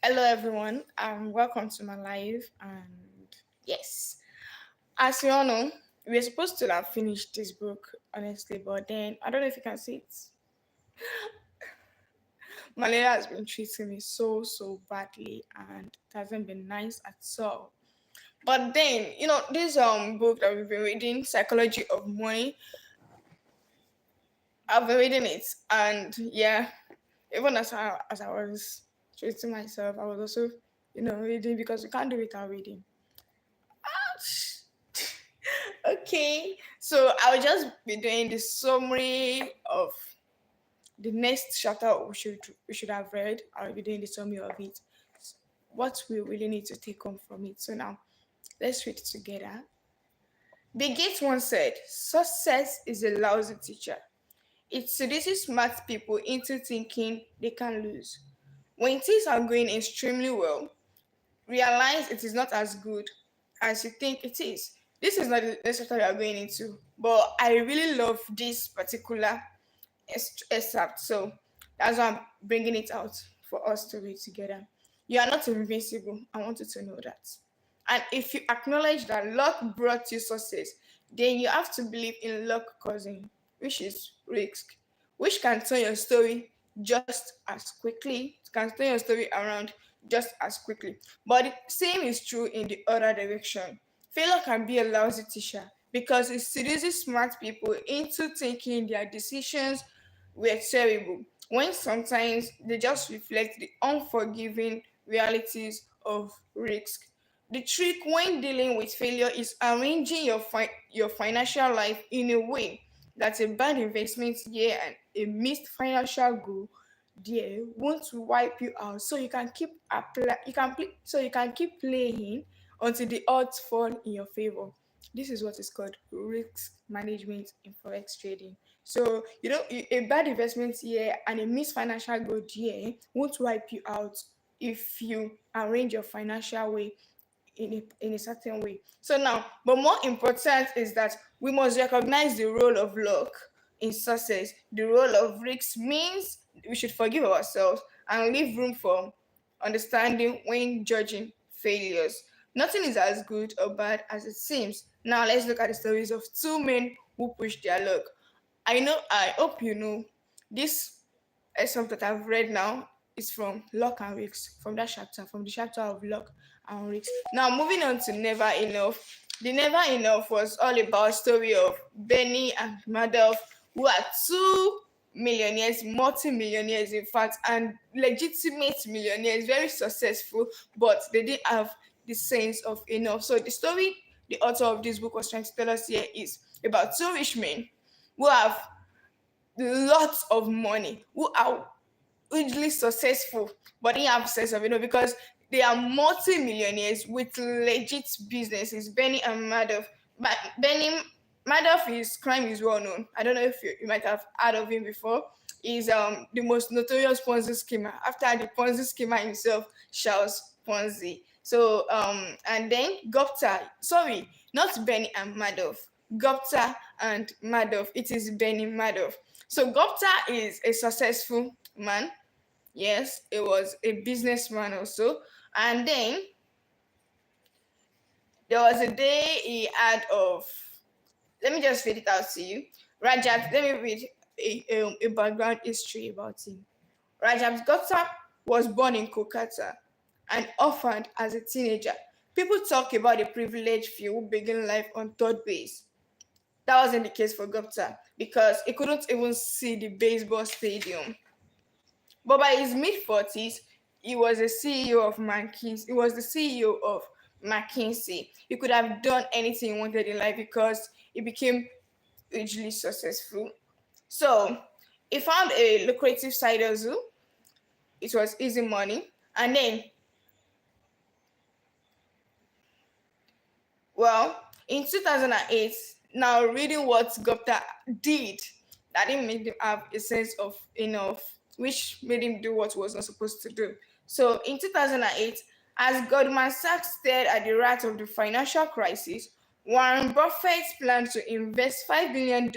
Hello, everyone. Welcome to my live. And yes, as you all know, we were supposed to have finished this book, honestly, but then I don't know if you can see it. Malaria has been treating me so badly, and it hasn't been nice at all. But then, this book that we've been reading, Psychology of Money, I've been reading it, and yeah, even as I was treating myself, I was also reading because we can't do without reading. Okay, so I'll just be doing the summary of the next chapter we should have read. I'll be doing the summary of it. What we really need to take on from it. So now let's read it together. Bill Gates once said, "Success is a lousy teacher. It seduces smart people into thinking they can lose. When things are going extremely well, realize it is not as good as you think it is." This is not the next chapter we are going into, but I really love this particular excerpt, so that's why I'm bringing it out for us to read together. You are not invincible. I want you to know that. And if you acknowledge that luck brought you success, then you have to believe in luck causing, which is risk, which can turn your story just as quickly, can turn your story around just as quickly. But the same is true in the other direction. Failure can be a lousy teacher because it seduces smart people into thinking their decisions were terrible, when sometimes they just reflect the unforgiving realities of risk. The trick when dealing with failure is arranging your financial life in a way that a bad investment year and a missed financial goal there won't wipe you out, so you can keep apply you can play so you can keep playing until the odds fall in your favor. This is what is called risk management in forex trading. So a bad investment year and a missed financial goal year won't wipe you out if you arrange your financial way in a certain way. So now, but more important is that we must recognize the role of luck in success. The role of risk means we should forgive ourselves and leave room for understanding when judging failures. Nothing is as good or bad as it seems. Now let's look at the stories of two men who pushed their luck. I hope you know this excerpt that I've read now is from Luck and Risks, from that chapter, from the chapter of Luck and Risks. Now, moving on to Never Enough. The Never Enough was all about story of Benny and Madoff, who are two millionaires, multi-millionaires in fact, and legitimate millionaires, very successful, but they didn't have the sense of enough. So the story the author of this book was trying to tell us here is about two rich men who have lots of money, who are hugely successful, but they have sense of because they are multi-millionaires with legit businesses. Benny and Madoff. But Benny Madoff, his crime is well known. I don't know if you might have heard of him before. He's the most notorious Ponzi schemer after the Ponzi schemer himself, Charles Ponzi. So and then Gupta, sorry, not Benny and Madoff. Gupta and Madoff. It is Benny Madoff. So Gupta is a successful man. Yes, it was a businessman also. And then there was a day he had of, let me just read it out to you. Rajat, let me read a background history about him. Rajat Gupta was born in Kolkata and orphaned as a teenager. People talk about the privileged few who begin life on third base. That wasn't the case for Gupta because he couldn't even see the baseball stadium. But by his mid 40s, he was a CEO of McKinsey. He was the CEO of McKinsey. He could have done anything he wanted in life because he became hugely successful. So he found a lucrative side hustle. It was easy money. And then, well, in 2008, now reading what Gupta did, that didn't make him have a sense of enough, which made him do what he was not supposed to do. So in 2008, as Goldman Sachs stared at the rat of the financial crisis, Warren Buffett planned to invest $5 billion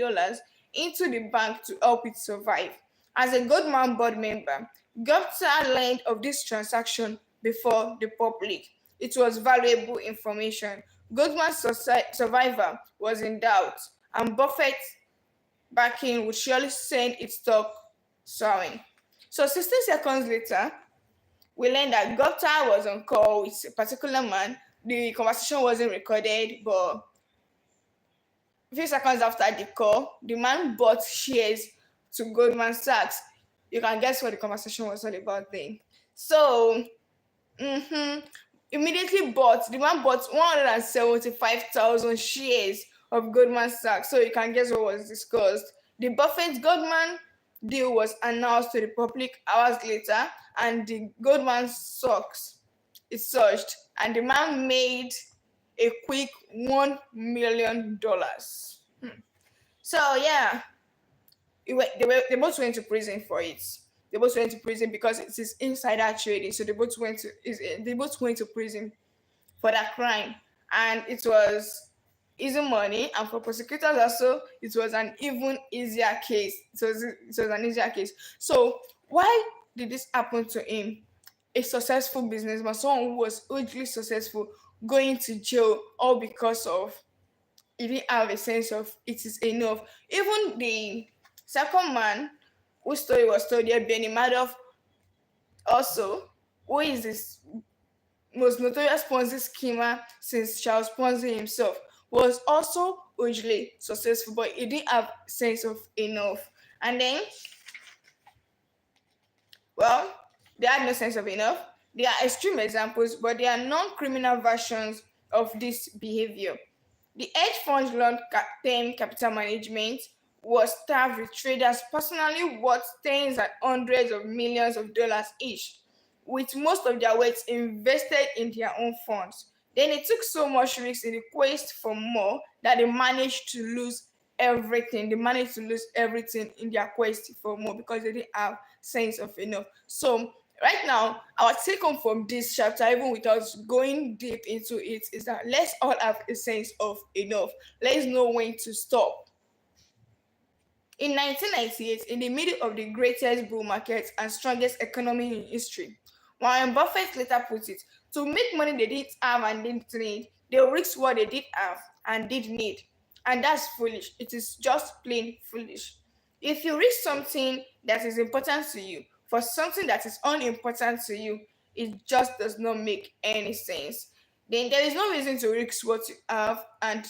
into the bank to help it survive. As a Goldman board member, Gupta learned of this transaction before the public. It was valuable information. Goldman's survival was in doubt, and Buffett's backing would surely send its stock soaring. So 16 seconds later, we learned that Gupta was on call with a particular man. The conversation wasn't recorded, but a few seconds after the call, the man bought shares to Goldman Sachs. You can guess what the conversation was all about then. So, immediately bought, the man bought 175,000 shares of Goldman Sachs. So you can guess what was discussed. The Buffett Goldman deal was announced to the public hours later, and the Goldman stocks, it surged, and the man made a quick $1 million. So yeah, they both went to prison for it. They both went to prison because it is insider trading. So they both went to prison for that crime, and it was easy money. And for prosecutors also, it was an even easier case. It was an easier case. So why did this happen to him? A successful businessman, someone who was hugely successful, going to jail all because of he didn't have a sense of it is enough. Even the second man whose story was told here, Benny Madoff, also, who is this most notorious Ponzi schemer since Charles Ponzi himself, was also hugely successful, but he didn't have sense of enough. And then, well, they had no sense of enough. They are extreme examples, but they are non-criminal versions of this behavior. The hedge fund long-term capital management was staffed with traders personally worth tens and hundreds of millions of dollars each, with most of their weight invested in their own funds. Then they took so much risk in the quest for more that they managed to lose everything. They managed to lose everything in their quest for more because they didn't have sense of enough. So right now, our take home from this chapter, even without going deep into it, is that let's all have a sense of enough. Let's know when to stop. In 1998, in the middle of the greatest bull market and strongest economy in history, Warren Buffett later put it, to make money they didn't have and didn't need, they risked what they did have and did need. And that's foolish. It is just plain foolish. If you risk something that is important to you for something that is unimportant to you, it just does not make any sense. Then there is no reason to risk what you have and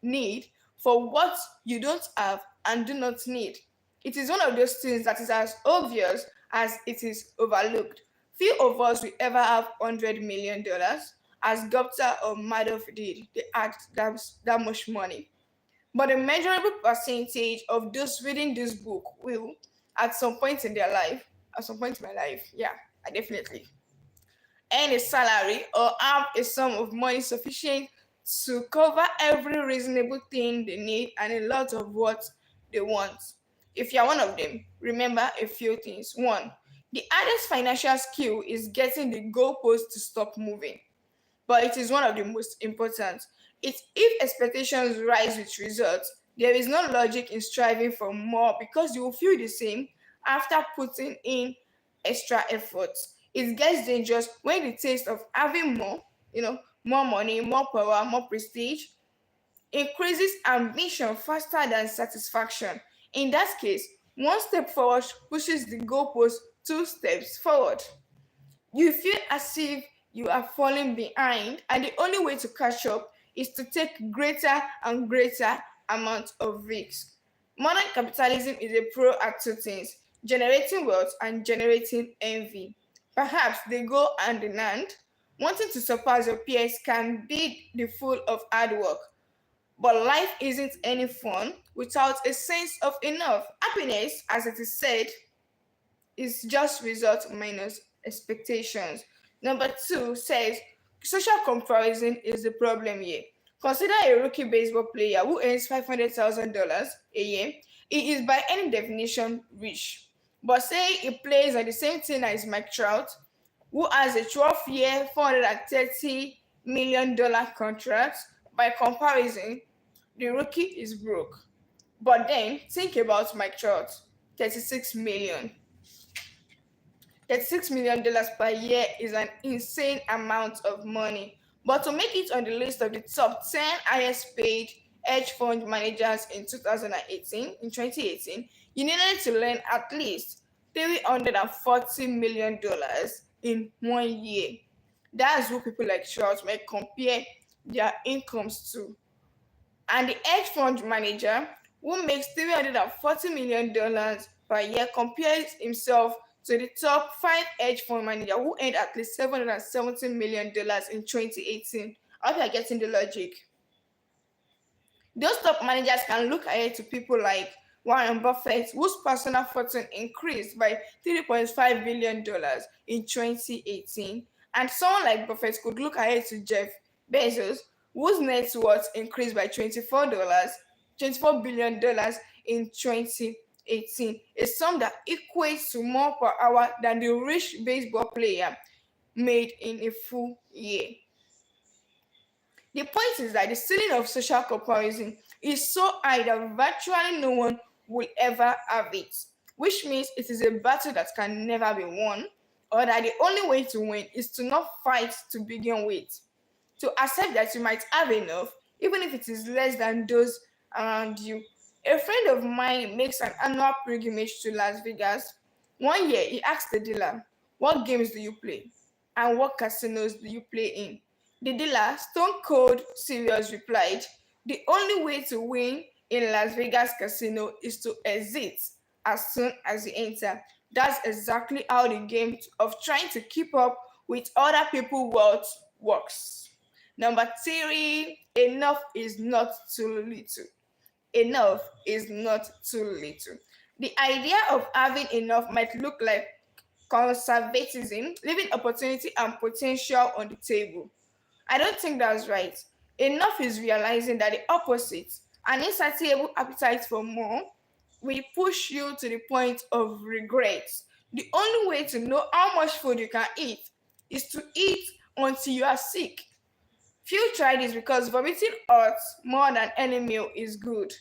need for what you don't have and do not need. It is one of those things that is as obvious as it is overlooked. Few of us will ever have $100 million as Gupta or Madoff did. They had that much money. But a measurable percentage of those reading this book will, at some point in their life, at some point in my life, yeah, I definitely earn a salary or have a sum of money sufficient to cover every reasonable thing they need and a lot of what they want. If you're one of them, remember a few things. One, the hardest financial skill is getting the goalpost to stop moving, but it is one of the most important. If expectations rise with results, there is no logic in striving for more because you will feel the same after putting in extra effort. It gets dangerous when the taste of having more, more money, more power, more prestige, increases ambition faster than satisfaction. In that case, one step forward pushes the goalpost 2 steps forward. You feel as if you are falling behind, and the only way to catch up is to take greater and greater amounts of risk. Modern capitalism is a pro at two things: generating wealth and generating envy. Perhaps they go hand in hand. Wanting to surpass your peers can be the full of hard work, but life isn't any fun without a sense of enough. Happiness, as it is said, is just result minus expectations. Number two says social comparison is the problem here. Consider a rookie baseball player who earns $500,000 a year. He is by any definition rich. But say he plays on the same team as Mike Trout, who has a 12-year, $430 million contract. By comparison, the rookie is broke. But then think about Mike Trout, 36 million. $36 million per year is an insane amount of money. But to make it on the list of the top 10 highest paid hedge fund managers in 2018, you needed to learn at least $340 million in 1 year. That's who people like Schwarzman compare their incomes to. And the hedge fund manager who makes $340 million per year compares himself to the top 5 hedge fund manager who earned at least $770 million in 2018. I hope you're getting the logic. Those top managers can look ahead to people like Warren Buffett, whose personal fortune increased by $3.5 billion in 2018. And someone like Buffett could look ahead to Jeff Bezos, whose net worth increased by $24 billion in 2018, a sum that equates to more per hour than the rich baseball player made in a full year. The point is that the ceiling of social comparison is so high that virtually no one will ever have it, which means it is a battle that can never be won, or that the only way to win is to not fight to begin with. To accept that you might have enough, even if it is less than those around you. A friend of mine makes an annual pilgrimage to Las Vegas. One year, he asked the dealer, "What games do you play? And what casinos do you play in?" The dealer, stone cold serious, replied, "The only way to win in Las Vegas casino is to exit as soon as you enter." That's exactly how the game of trying to keep up with other people's wealth works. Number three, enough is not too little. Enough is not too little. The idea of having enough might look like conservatism, leaving opportunity and potential on the table. I don't think that's right. Enough is realizing that the opposite, an insatiable appetite for more, will push you to the point of regret. The only way to know how much food you can eat is to eat until you are sick. Few try this because vomiting hurts more than any meal is good.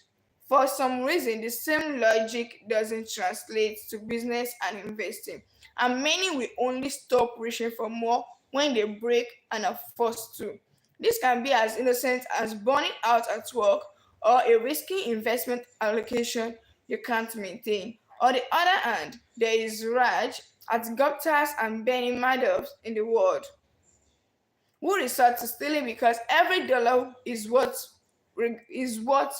For some reason, the same logic doesn't translate to business and investing, and many will only stop reaching for more when they break and are forced to. This can be as innocent as burning out at work or a risky investment allocation you can't maintain. On the other hand, there is Raj at Gupta's and Benny Madoff's in the world who resort to stealing because every dollar is worth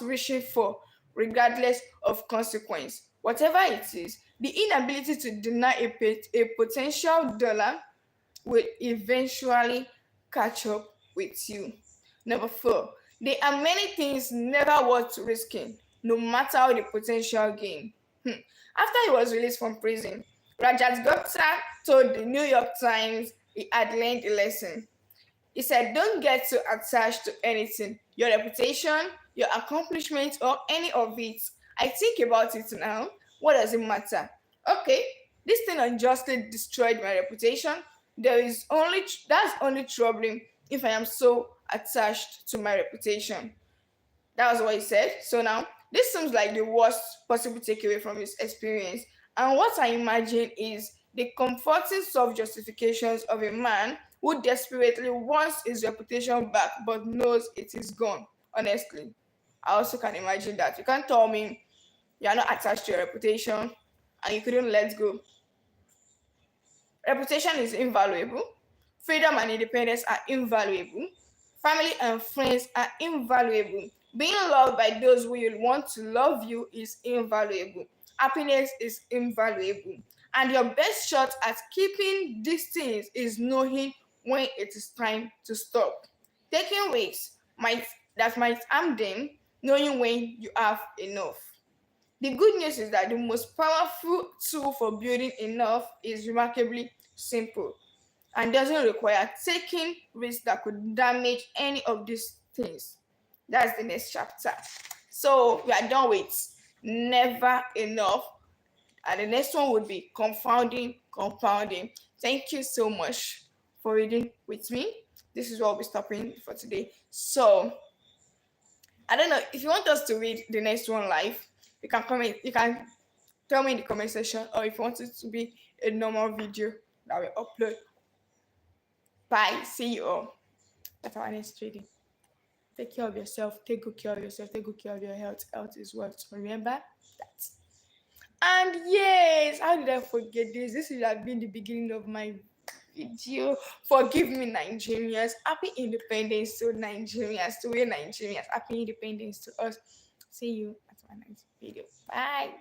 reaching for, regardless of consequence. Whatever it is, the inability to deny a potential dollar will eventually catch up with you. Number four, there are many things never worth risking, no matter how the potential gain. After he was released from prison, Rajat Gupta told the New York Times he had learned a lesson. He said, "Don't get too attached to anything, your reputation, your accomplishments, or any of it. I think about it now. What does it matter? Okay, this thing unjustly destroyed my reputation. That's only troubling if I am so attached to my reputation." That was what he said. So now, this seems like the worst possible takeaway from his experience. And what I imagine is the comforting self justifications of a man who desperately wants his reputation back but knows it is gone. Honestly, I also can imagine that. You can't tell me you're not attached to your reputation and you couldn't let go. Reputation is invaluable. Freedom and independence are invaluable. Family and friends are invaluable. Being loved by those who you want to love you is invaluable. Happiness is invaluable. And your best shot at keeping these things is knowing when it is time to stop. Taking risks might harm them, knowing when you have enough. The good news is that the most powerful tool for building enough is remarkably simple and doesn't require taking risks that could damage any of these things. That's the next chapter. So we are done with never enough. And the next one would be confounding, compounding. Thank you so much for reading with me. This is what we'll be stopping for today. So I don't know if you want us to read the next one live, you can comment, you can tell me in the comment section, or if you want it to be a normal video that we upload. Bye. See you all. That's our next trading. Take care of yourself. Take good care of yourself. Take good care of your health. Health is wealth. Remember that. And yes, how did I forget this? This should have been the beginning of my video. Forgive me, Nigerians. Happy Independence to Nigerians, to we Nigerians. Happy Independence to us. See you at my next video. Bye.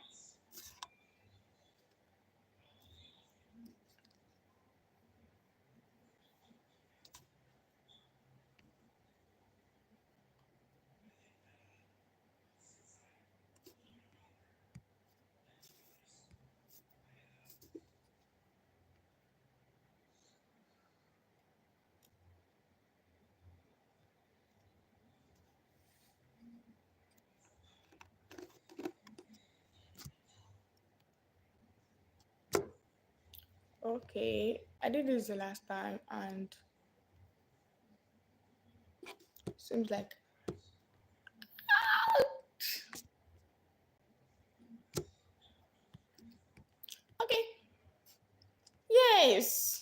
Okay, I did this the last time and seems like okay. Yes.